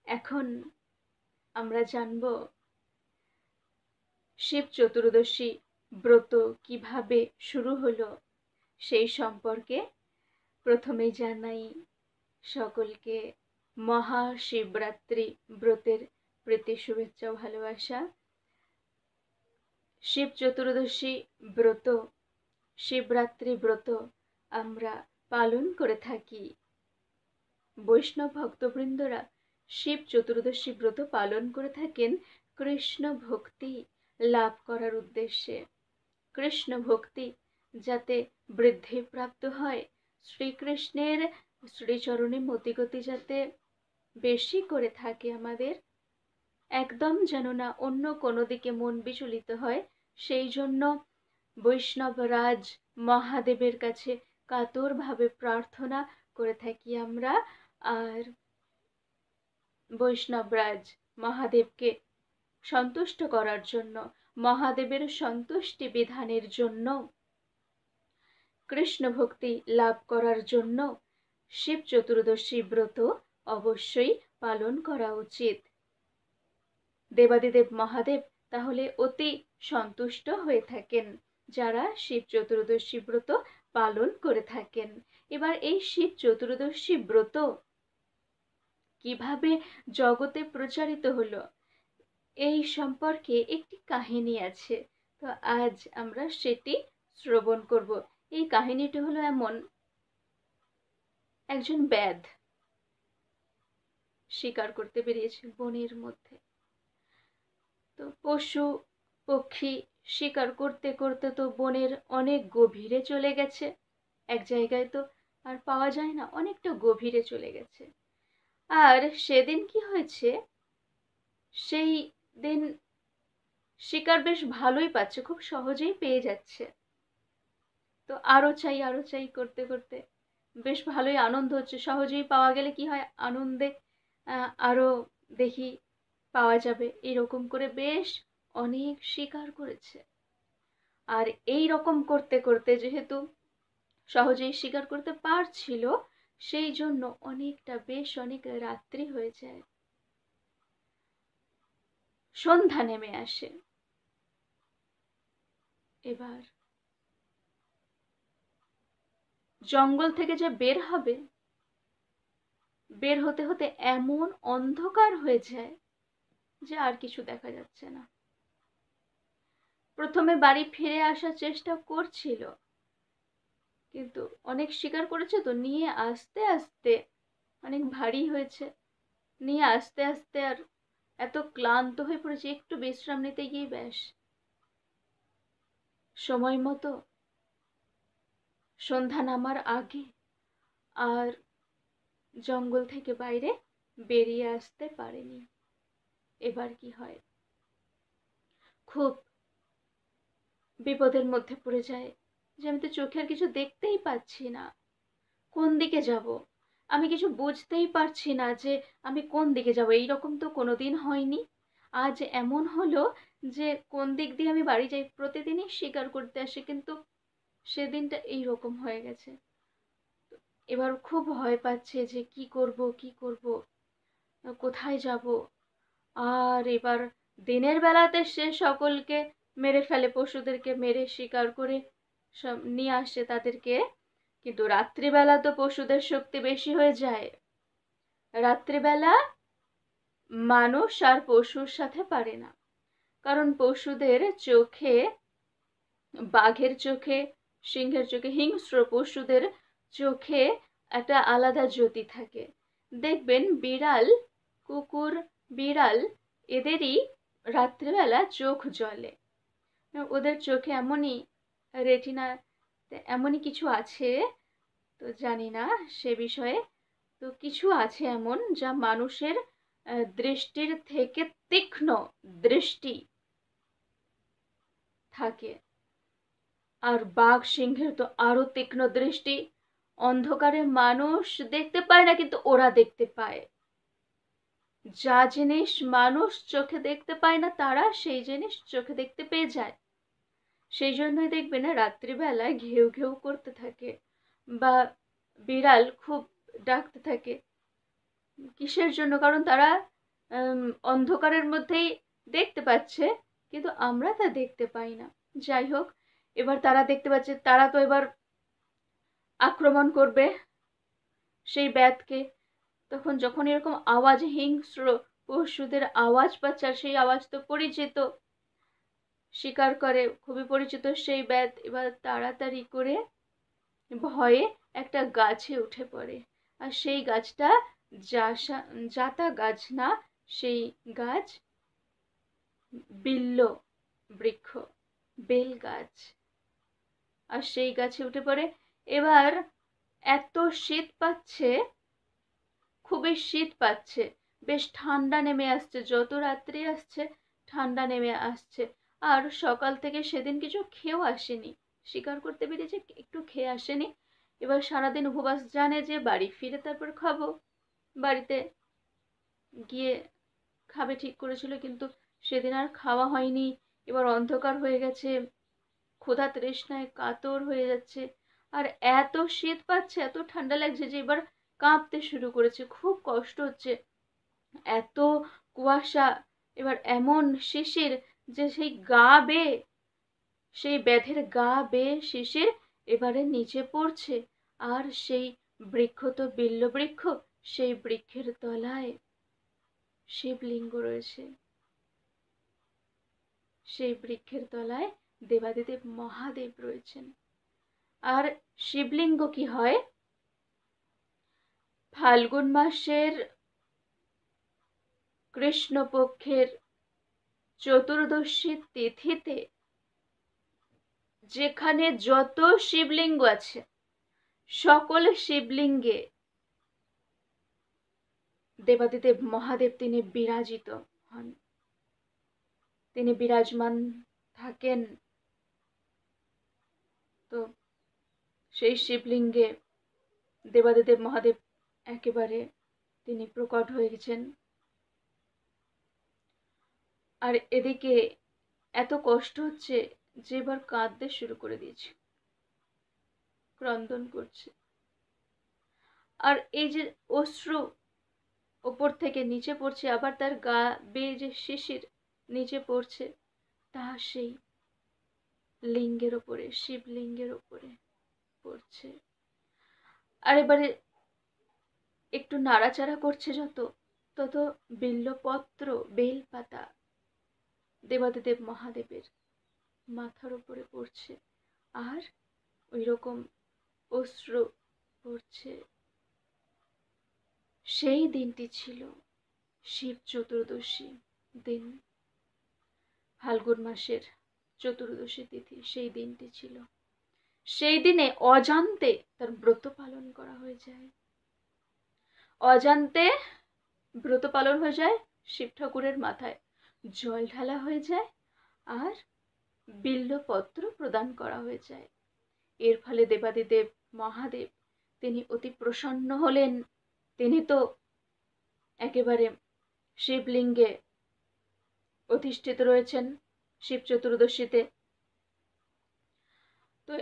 এখন আমরা জানব শিব চতুর্দশী ব্রত কিভাবে শুরু হলো সেই সম্পর্কে। প্রথমেই জানাই সকলকে মহাশিবরাত্রি ব্রতের প্রীতি শুভেচ্ছা ও ভালোবাসা। শিব চতুর্দশী ব্রত, শিবরাত্রি ব্রত আমরা পালন করে থাকি। বৈষ্ণব ভক্তবৃন্দরা শিব চতুর্দশী ব্রত পালন করে থাকেন কৃষ্ণ ভক্তি লাভ করার উদ্দেশ্যে। কৃষ্ণ ভক্তি যাতে বৃদ্ধিপ্রাপ্ত হয়, শ্রীকৃষ্ণের শ্রীচরণে মতিগতি যাতে বেশি করে থাকে আমাদের, একদম যেন না অন্য কোনো দিকে মন বিচলিত হয়, সেই জন্য বৈষ্ণবরাজ মহাদেবের কাছে কাতরভাবে প্রার্থনা করে থাকি আমরা। আর বৈষ্ণবরাজ মহাদেবকে সন্তুষ্ট করার জন্য, মহাদেবের সন্তুষ্টি বিধানের জন্য, কৃষ্ণ ভক্তি লাভ করার জন্য শিব চতুর্দশী ব্রত অবশ্যই পালন করা উচিত। দেবাদিদেব মহাদেব তাহলে অতি সন্তুষ্ট হয়ে থাকেন যারা শিব চতুর্দশী ব্রত পালন করে থাকেন। এবার এই শিব চতুর্দশী ব্রত কিভাবে জগতে প্রচারিত হলো এই সম্পর্কে একটি কাহিনী আছে, তো আজ আমরা সেটি শ্রবণ করব। এই কাহিনীটি হলো এমন, একজন ব্যাধ শিকার করতে বেরিয়েছে বনের মধ্যে। তো পশু পক্ষী শিকার করতে করতে তো বনের অনেক গভীরে চলে গেছে, এক জায়গায় তো আর পাওয়া যায় না, অনেকটা গভীরে চলে গেছে। আর সেদিন কি হয়েছে, সেই দিন শিকার বেশ ভালোই পাচ্ছে, খুব সহজেই পেয়ে যাচ্ছে। তো আরো চাই করতে করতে বেশ ভালোই আনন্দ হচ্ছে, সহজেই পাওয়া গেলে কি হয়, আনন্দে আরো দেখি পাওয়া যাবে, এরকম করে বেশ অনেক শিকার করেছে। আর এই রকম করতে করতে যেহেতু সহজেই শিকার করতে পারছিল, সেই জন্য অনেকটা বেশ অনেক রাত্রি হয়ে যায়, সন্ধ্যা নেমে আসে। এবার জঙ্গল থেকে যে বের হবে, বের হতে হতে এমন অন্ধকার হয়ে যায় যে আর কিছু দেখা যাচ্ছে না। প্রথমে বাড়ি ফিরে আসার চেষ্টা করছিল, কিন্তু অনেক শিকার করেছে তো, নিয়ে আস্তে আস্তে অনেক ভারী হয়েছে, নিয়ে আস্তে আস্তে আর এত ক্লান্ত হয়ে পড়েছে, একটু বিশ্রাম নিতে গিয়ে ব্যাস সময় মতো সন্ধ্যা নামার আগে আর জঙ্গল থেকে বাইরে বেরিয়ে আসতে পারেনি। এবার কি হয়, খুব বিপদের মধ্যে পড়ে যায় যে আমি তো চোখে আর কিছু দেখতেই পাচ্ছি না, কোন দিকে যাব, আমি কিছু বুঝতেই পারছি না যে আমি কোন দিকে যাব। এইরকম তো কোনোদিন হয়নি, আজ এমন হলো যে কোন দিক দিয়ে আমি বাড়ি যাই, প্রতিদিনই শিকার করতে আসি, কিন্তু সেদিনটা এইরকম হয়ে গেছে। এবার খুব ভয় পাচ্ছে যে কি করব, কোথায় যাব। আর এবার দিনের বেলাতে সে সকলকে মেরে ফেলে, পশুদেরকে মেরে শিকার করে সব নিয়ে আসে তাদেরকে, কিন্তু রাত্রিবেলা তো পশুদের শক্তি বেশি হয়ে যায়। রাত্রিবেলা মানুষ আর পশুর সাথে পারে না, কারণ পশুদের চোখে, বাঘের চোখে, সিংহের চোখে, হিংস্র পশুদের চোখে একটা আলাদা জ্যোতি থাকে। দেখবেন বিড়াল, কুকুর, বিড়াল এদেরই রাত্রিবেলা চোখ জ্বলে, ওদের চোখে এমনই রেটিনা, এমনই কিছু আছে, তো জানি না সে বিষয়ে, তো কিছু আছে এমন যা মানুষের দৃষ্টির থেকে তীক্ষ্ণ দৃষ্টি থাকে। আর বাঘ সিংহের তো আরো তীক্ষ্ণ দৃষ্টি, অন্ধকারে মানুষ দেখতে পায় না কিন্তু ওরা দেখতে পায়। যা জিনিস মানুষ চোখে দেখতে পায় না, তারা সেই জিনিস চোখে দেখতে পেয়ে যায়। সেই জন্যই দেখবে না রাত্রিবেলায় ঘেউ ঘেউ করতে থাকে, বা বিড়াল খুব ডাকতে থাকে। কিসের জন্য? কারণ তারা অন্ধকারের মধ্যেই দেখতে পাচ্ছে, কিন্তু আমরা তা দেখতে পাই না। যাই হোক, এবার তারা দেখতে পাচ্ছে, তারা তো এবার আক্রমণ করবে সেই ব্যাধকে। তখন যখন এরকম আওয়াজ, হিংস্র পশুদের আওয়াজ পাচ্ছে, আর সেই আওয়াজ তো পরিচিত, শিকার করে খুবই পরিচিত সেই ব্যাধ, এবার তাড়াতাড়ি করে ভয়ে একটা গাছে উঠে পড়ে। আর সেই গাছটা জাতা গাছ না, সেই গাছ বিল্ল বৃক্ষ, বেল গাছ। আর সেই গাছে উঠে পড়ে। এবার এত শীত পাচ্ছে, খুবই শীত পাচ্ছে, বেশ ঠান্ডা নেমে আসছে, যত রাত্রি আসছে ঠান্ডা নেমে আসছে। আর সকাল থেকে সেদিন কিছু খেয়েও আসেনি, শিকার করতে পেরেছে, একটু খেয়ে আসেনি। এবার সারাদিন উপবাস, জানে যে বাড়ি ফিরে তারপর খাবো, বাড়িতে গিয়ে খাবে ঠিক করেছিল, কিন্তু সেদিন আর খাওয়া হয়নি। এবার অন্ধকার হয়ে গেছে, ক্ষুধা তৃষ্ণায় কাতর হয়ে যাচ্ছে, আর এত শীত পাচ্ছে, এত ঠান্ডা লাগছে যে এবার কাঁপতে শুরু করেছে, খুব কষ্ট হচ্ছে, এত কুয়াশা, এবার এমন শিশির যে সেই গা বেয়ে, সেই ব্যাধের গা বেয়ে শিশির এবারে নিচে পড়ছে। আর সেই বৃক্ষ তো বিল্ল বৃক্ষ, সেই বৃক্ষের তলায় শিবলিঙ্গ রয়েছে। সেই বৃক্ষের তলায় দেবাদিদেব মহাদেব রয়েছেন। আর শিবলিঙ্গ কি হয়, ফাল্গুন মাসের কৃষ্ণপক্ষের চতুর্দশী তিথিতে যেখানে যত শিবলিঙ্গ আছে, সকল শিবলিঙ্গে দেবাদিদেব মহাদেব তিনি বিরাজিত হন, তিনি বিরাজমান থাকেন। তো সেই শিবলিঙ্গে দেবাদিদেব মহাদেব একেবারে তিনি প্রকট হয়ে গেছেন। আর এদিকে এত কষ্ট হচ্ছে যে এবার কাঁদতে শুরু করে দিয়েছে, ক্রন্দন করছে। আর এই যে অশ্রু ওপর থেকে নিচে পড়ছে, আবার তার গা বেয়ে যে শিশির নিচে পড়ছে, তা সেই লিঙ্গের ওপরে, শিবলিঙ্গের ওপরে পড়ছে। আর এবারে একটু নাড়াচাড়া করছে যত, তত বিল্লপত্র, বেলপাতা দেবাদিদেব মহাদেবের মাথার উপরে পড়ছে, আর ওই রকম অশ্রু পড়ছে। সেই দিনটি ছিল শিব চতুর্দশী দিন, ফাল্গুন মাসের চতুর্দশী তিথি, সেই দিনটি ছিল। সেই দিনে অজান্তে তার ব্রত পালন করা হয়ে যায়, অজান্তে ব্রত পালন হয়ে যায়, শিব ঠাকুরের মাথায় জল ঢালা হয়ে যায়, আর বিল্লপত্র প্রদান করা হয়ে যায়। এর ফলে দেবাদিদেব মহাদেব তিনি অতি প্রসন্ন হলেন। তিনি তো একেবারে শিবলিঙ্গে অধিষ্ঠিত রয়েছেন শিব চতুর্দশীতে। তো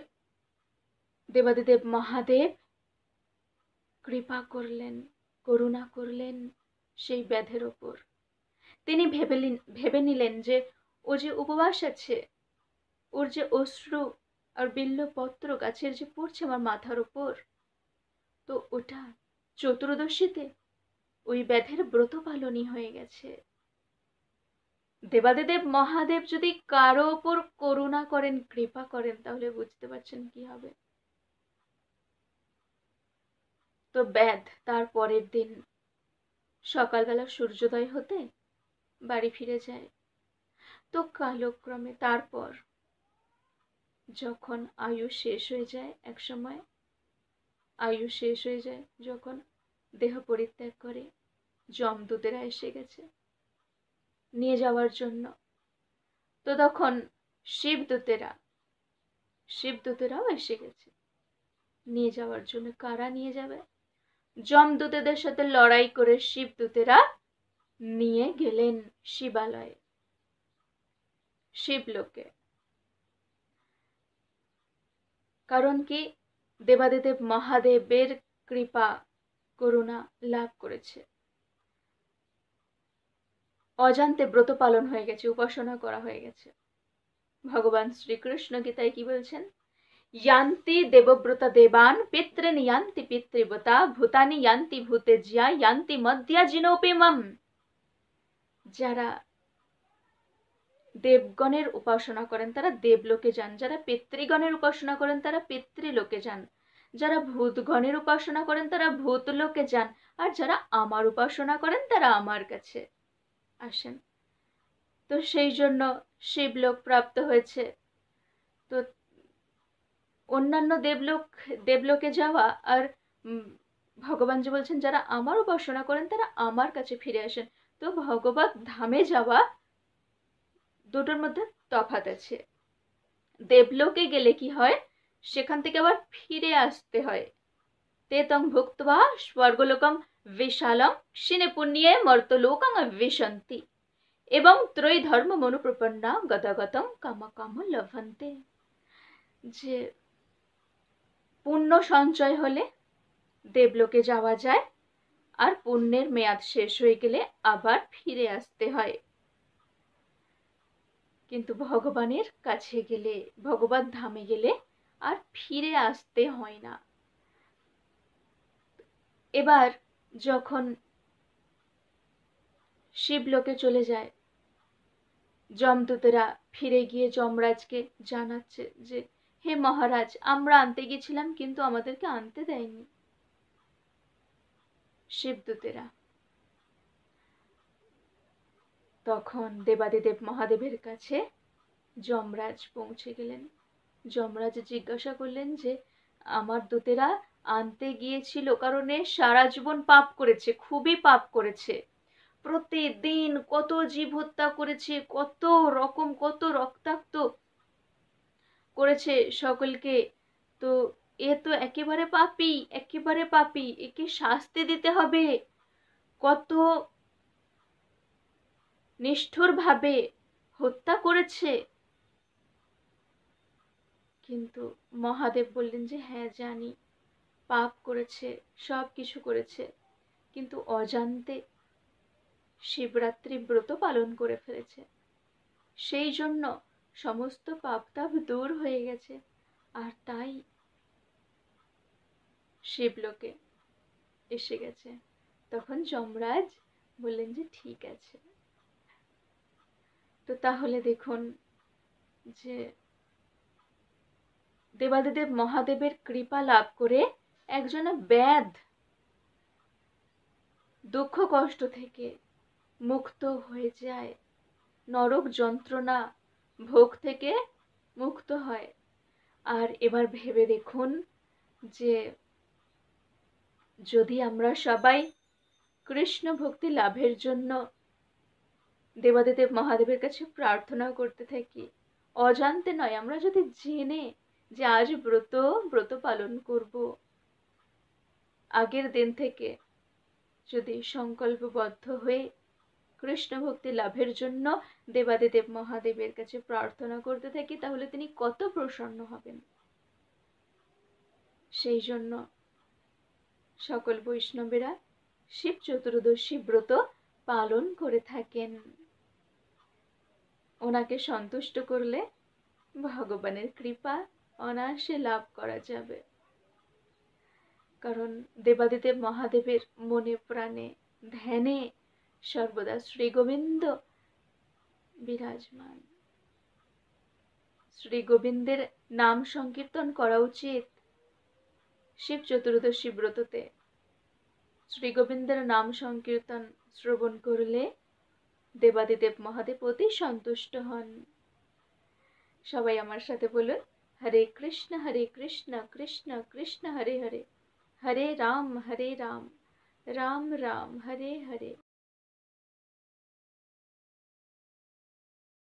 দেবাদিদেব মহাদেব কৃপা করলেন, করুণা করলেন সেই ব্যাধের ওপর। তিনি ভেবে নিলেন যে ও যে উপবাস আছে, ওর যে অশ্রু আর বিল্লপত্র গাছের যে পড়ছে আমার মাথার ওপর, তো ওটা চতুর্দশীতে ওই ব্যাধের ব্রত পালনই হয়ে গেছে। দেবাদিদেব মহাদেব যদি কারো ওপর করুণা করেন, কৃপা করেন, তাহলে বুঝতে পারছেন কি হবে। তো ব্যাধ তার পরের দিন সকালবেলা সূর্যোদয় হতে বাড়ি ফিরে যায়। তো কালক্রমে তারপর যখন আয়ু শেষ হয়ে যায়, এক সময় আয়ু শেষ হয়ে যায়, যখন দেহ পরিত্যাগ করে, যমদূতেরা এসে গেছে নিয়ে যাওয়ার জন্য। তো তখন শিবদূতেরাও এসে গেছে নিয়ে যাওয়ার জন্য। কারা নিয়ে যাবে? যমদূতেদের সাথে লড়াই করে শিবদূতেরা নিয়ে গেলেন শিবালয়ে, শিবলোকে। কারণ কি, দেবাদিদেব মহাদেবের কৃপা করুণা লাভ করেছে। অজান্তে ব্রত পালন হয়ে গেছে, উপাসনা করা হয়ে গেছে। ভগবান শ্রীকৃষ্ণ গীতায় কি বলছেন? यान्ति देवव्रता देवान् पितॄन् यान्ति पितृव्रता भूतानि यान्ति भूतेज्या यान्ति मद्याजिनोऽपि मम। যারা দেবগণের উপাসনা করেন তারা দেবলোকে যান, যারা পিতৃগণের উপাসনা করেন তারা পিতৃলোকে যান, যারা ভূতগণের উপাসনা করেন তারা ভূতলোকে যান, আর যারা আমার উপাসনা করেন তারা আমার কাছে আসেন। তো সেই জন্য শিবলোক প্রাপ্ত হয়েছে। তো অন্যান্য দেবলোকে যাওয়া আর ভগবান যে বলছেন যারা আমার উপাসনা করেন তারা আমার কাছে ফিরে আসেন। তো ভগবত ধামে যাওয়া, দুটোর মধ্যে তফাৎ আছে। দেবলোকে গেলে কি হয়, সেখান থেকে আবার ফিরে আসতে হয়। তে তং ভুক্তবা স্বর্গলোকম বিশালম ক্ষীণে পুণ্যে মর্তলোকং বিশন্তি এবং ত্রয়ী ধর্ম মনুপ্রপন্না গদাগতম কাম কাম লভন্তে। যে পুণ্য সঞ্চয় হলে দেবলোকে যাওয়া যায়, আর পুণ্যের মেয়াদ শেষ হয়ে গেলে আবার ফিরে আসতে হয়। কিন্তু ভগবানের কাছে গেলে, ভগবত ধামে গেলে আর ফিরে আসতে হয় না। এবার যখন শিবলোকে চলে যায়, যমদূতেরা ফিরে গিয়ে যমরাজকে জানাচ্ছে যে হে মহারাজ, আমরা আনতে গেছিলাম কিন্তু আমাদেরকে আনতে দেয়নি শিবদূতেরা। তখন দেবাদিদেব মহাদেবের কাছে যমরাজ পৌঁছে গেলেন। যমরাজ জিজ্ঞাসা করলেন যে আমার দূতেরা আনতে গিয়েছিল কারণে সারা জীবন পাপ করেছে, খুবই পাপ করেছে, প্রতিদিন কত জীব হত্যা করেছে, কত রকম কত রক্তাক্ত করেছে সকলকে। তো এ তো একেবারে পাপী, একেবারে পাপী, একে শাস্তি দিতে হবে। কত নিষ্ঠুরভাবে হত্যা করেছে। কিন্তু মহাদেব বললেন যে হ্যাঁ জানি, পাপ করেছে, সব কিছু করেছে, কিন্তু অজান্তে শিবরাত্রি ব্রত পালন করে ফেলেছে, সেই জন্য সমস্ত পাপ তাপ দূর হয়ে গেছে, আর তাই শিবলোকে এসে গেছে। তখন যমরাজ বললেন যে ঠিক আছে। তো তাহলে দেখুন যে দেবাদিদেব মহাদেবের কৃপা লাভ করে একজন ব্যাধ দুঃখ কষ্ট থেকে মুক্ত হয়ে যায়, নরক যন্ত্রণা ভোগ থেকে মুক্ত হয়। আর এবার ভেবে দেখুন যে যদি আমরা সবাই কৃষ্ণ ভক্তি লাভের জন্য দেবাদিদেব মহাদেবের কাছে প্রার্থনা করতে থাকি, অজান্তে নয়, আমরা যদি জেনে যে আজ ব্রত পালন করব, আগের দিন থেকে যদি সংকল্পবদ্ধ হয়ে কৃষ্ণ ভক্তি লাভের জন্য দেবাদিদেব মহাদেবের কাছে প্রার্থনা করতে থাকি, তাহলে তিনি কত প্রসন্ন হবেন। সেই জন্য সকল বৈষ্ণবেরা শিব চতুর্দশী ব্রত পালন করে থাকেন। ওনাকে সন্তুষ্ট করলে ভগবানের কৃপা অনায়াসে লাভ করা যাবে। কারণ দেবাদিদেব মহাদেবের মনে প্রাণে ধ্যানে সর্বদা শ্রী গোবিন্দ বিরাজমান। শ্রী গোবিন্দের নাম সংকীর্তন করা উচিত শিব চতুর্দশী ব্রততে। শ্রী গোবিন্দের নাম সংকীর্তন শ্রবণ করলে দেবাদিদেব মহাদেব অতি সন্তুষ্ট হন। সবাই আমার সাথে বলুন, হরে কৃষ্ণ কৃষ্ণ কৃষ্ণ হরে হরে, হরে রাম রাম রাম হরে হরে।